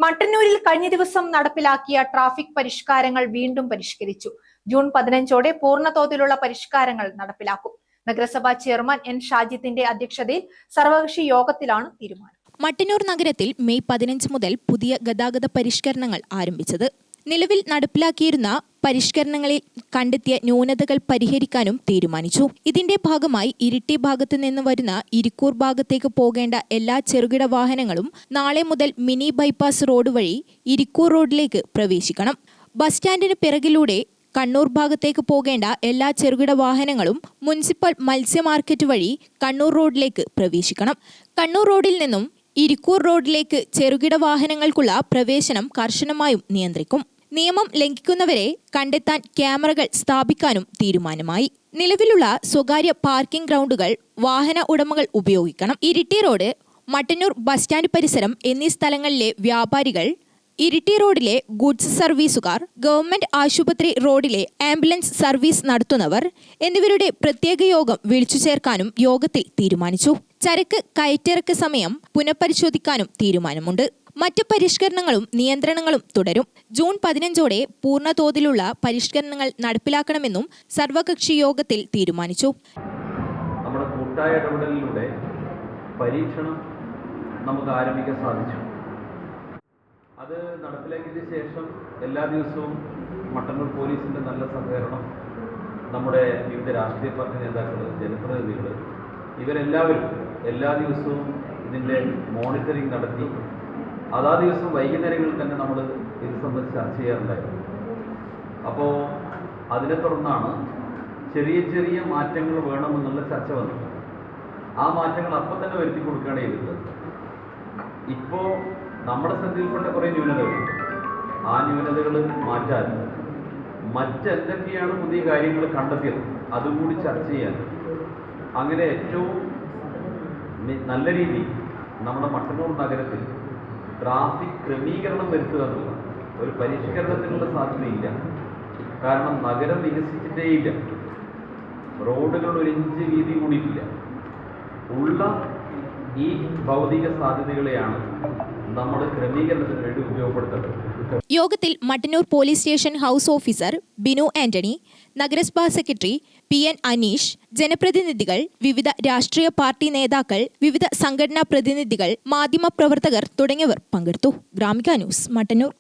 മട്ടന്നൂരിൽ കഴിഞ്ഞ ദിവസം നടപ്പിലാക്കിയ ട്രാഫിക് പരിഷ്കാരങ്ങൾ വീണ്ടും പരിഷ്കരിച്ചു. ജൂൺ 15 പൂർണ്ണതോതിലുള്ള പരിഷ്കാരങ്ങൾ നടപ്പിലാക്കും. നഗരസഭാ ചെയർമാൻ എൻ ഷാജിത്തിന്റെ അധ്യക്ഷതയിൽ സർവകക്ഷി യോഗത്തിലാണ് തീരുമാനം. മട്ടന്നൂർ നഗരത്തിൽ മെയ് 15 മുതൽ പുതിയ ഗതാഗത പരിഷ്കരണങ്ങൾ ആരംഭിച്ചത്. നിലവിൽ നടപ്പിലാക്കിയിരുന്ന പരിഷ്കരണങ്ങളിൽ കണ്ടെത്തിയ ന്യൂനതകൾ പരിഹരിക്കാനും തീരുമാനിച്ചു. ഇതിന്റെ ഭാഗമായി ഇരിട്ടി ഭാഗത്തു നിന്ന് വരുന്ന ഇരിക്കൂർ ഭാഗത്തേക്ക് പോകേണ്ട എല്ലാ ചെറുകിട വാഹനങ്ങളും നാളെ മുതൽ മിനി ബൈപ്പാസ് റോഡ് വഴി ഇരിക്കൂർ റോഡിലേക്ക് പ്രവേശിക്കണം. ബസ് സ്റ്റാൻഡിന് പിറകിലൂടെ കണ്ണൂർ ഭാഗത്തേക്ക് പോകേണ്ട എല്ലാ ചെറുകിട വാഹനങ്ങളും മുനിസിപ്പൽ മത്സ്യ മാർക്കറ്റ് വഴി കണ്ണൂർ റോഡിലേക്ക് പ്രവേശിക്കണം. കണ്ണൂർ റോഡിൽ നിന്നും ഇരിക്കൂർ റോഡിലേക്ക് ചെറുകിട വാഹനങ്ങൾക്കുള്ള പ്രവേശനം കർശനമായും നിയന്ത്രിക്കും. നിയമം ലംഘിക്കുന്നവരെ കണ്ടെത്താൻ ക്യാമറകൾ സ്ഥാപിക്കാനും തീരുമാനമായി. നിലവിലുള്ള സ്വകാര്യ പാർക്കിംഗ് ഗ്രൗണ്ടുകൾ വാഹന ഉടമകൾ ഉപയോഗിക്കണം. Iritty road, Mattannur bus stand പരിസരം എന്നീ സ്ഥലങ്ങളിലെ വ്യാപാരികൾ, ഇരിട്ടി റോഡിലെ ഗുഡ്സ് സർവീസുകാർ, ഗവൺമെന്റ് ആശുപത്രി റോഡിലെ ആംബുലൻസ് സർവീസ് നടത്തുന്നവർ എന്നിവരുടെ പ്രത്യേക യോഗം വിളിച്ചു ചേർക്കാനും യോഗത്തിൽ തീരുമാനിച്ചു. ചരക്ക് കയറ്റിറക്ക് സമയം പുനഃപരിശോധിക്കാനും തീരുമാനമുണ്ട്. മറ്റ് പരിഷ്കരണങ്ങളും നിയന്ത്രണങ്ങളും തുടരും. ജൂൺ 15 പൂർണ്ണതോതിലുള്ള പരിഷ്കരണങ്ങൾ നടപ്പിലാക്കണമെന്നും സർവകക്ഷി യോഗത്തിൽ തീരുമാനിച്ചു. നമ്മുടെ കൂട്ടായ ഇടപെടലിലൂടെ പരീക്ഷണം നമുക്ക് ആരംഭിക്കാൻ സാധിച്ചു. അത് നടപ്പിലാക്കിയതിന് ശേഷം എല്ലാ ദിവസവും മട്ടന്നൂർ പോലീസിൻ്റെ നല്ല സഹകരണം, നമ്മുടെ വിവിധ രാഷ്ട്രീയ പാർട്ടി നേതാക്കൾ, ജനപ്രതിനിധികൾ, ഇവരെല്ലാവരും എല്ലാ ദിവസവും ഇതിൻ്റെ മോണിറ്ററിംഗ് നടത്തി അതാ ദിവസം വൈകുന്നേരങ്ങളിൽ തന്നെ നമ്മൾ ഇത് സംബന്ധിച്ച് ചർച്ച ചെയ്യാറുണ്ടായിരുന്നു. അപ്പോൾ അതിനെ തുടർന്നാണ് ചെറിയ ചെറിയ മാറ്റങ്ങൾ വേണമെന്നുള്ള ചർച്ച വന്നത്. ആ മാറ്റങ്ങൾ അപ്പം തന്നെ വരുത്തി കൊടുക്കുകയാണ് ചെയ്തത്. ഇപ്പോൾ നമ്മുടെ ശ്രദ്ധയിൽപ്പെട്ട കുറേ ന്യൂനതകളുണ്ട്. ആ ന്യൂനതകൾ മാറ്റാൻ മറ്റെന്തൊക്കെയാണ് പുതിയ കാര്യങ്ങൾ കണ്ടെത്തിയത് അതുകൂടി ചർച്ച ചെയ്യാൻ, അങ്ങനെ ഏറ്റവും നല്ല രീതിയിൽ നമ്മുടെ മട്ടന്നൂർ നഗരത്തിൽ ട്രാഫിക് ക്രമീകരണം വരുത്തുക എന്നുള്ളത് ഒരു പരിഷ്കരണത്തിനുള്ള സാധ്യതയില്ല. കാരണം നഗരം വികസിച്ചിട്ടേയില്ല. റോഡുകൾ ഒരു ഇഞ്ച് വീതി കൂടിയിട്ടില്ല. ഉള്ള ഈ ഭൗതിക സാധ്യതകളെയാണ് നമ്മൾ ക്രമീകരണത്തിന് വേണ്ടി ഉപയോഗപ്പെടുത്തേണ്ടത്. യോഗത്തിൽ Mattannur police station house officer Binu Antony, നഗരസഭാ സെക്രട്ടറി PN അനീഷ്, ജനപ്രതിനിധികൾ, വിവിധ രാഷ്ട്രീയ പാർട്ടി നേതാക്കൾ, വിവിധ സംഘടനാ പ്രതിനിധികൾ, മാധ്യമപ്രവർത്തകർ തുടങ്ങിയവർ പങ്കെടുത്തു. ഗ്രാമിക ന്യൂസ്, മട്ടന്നൂർ.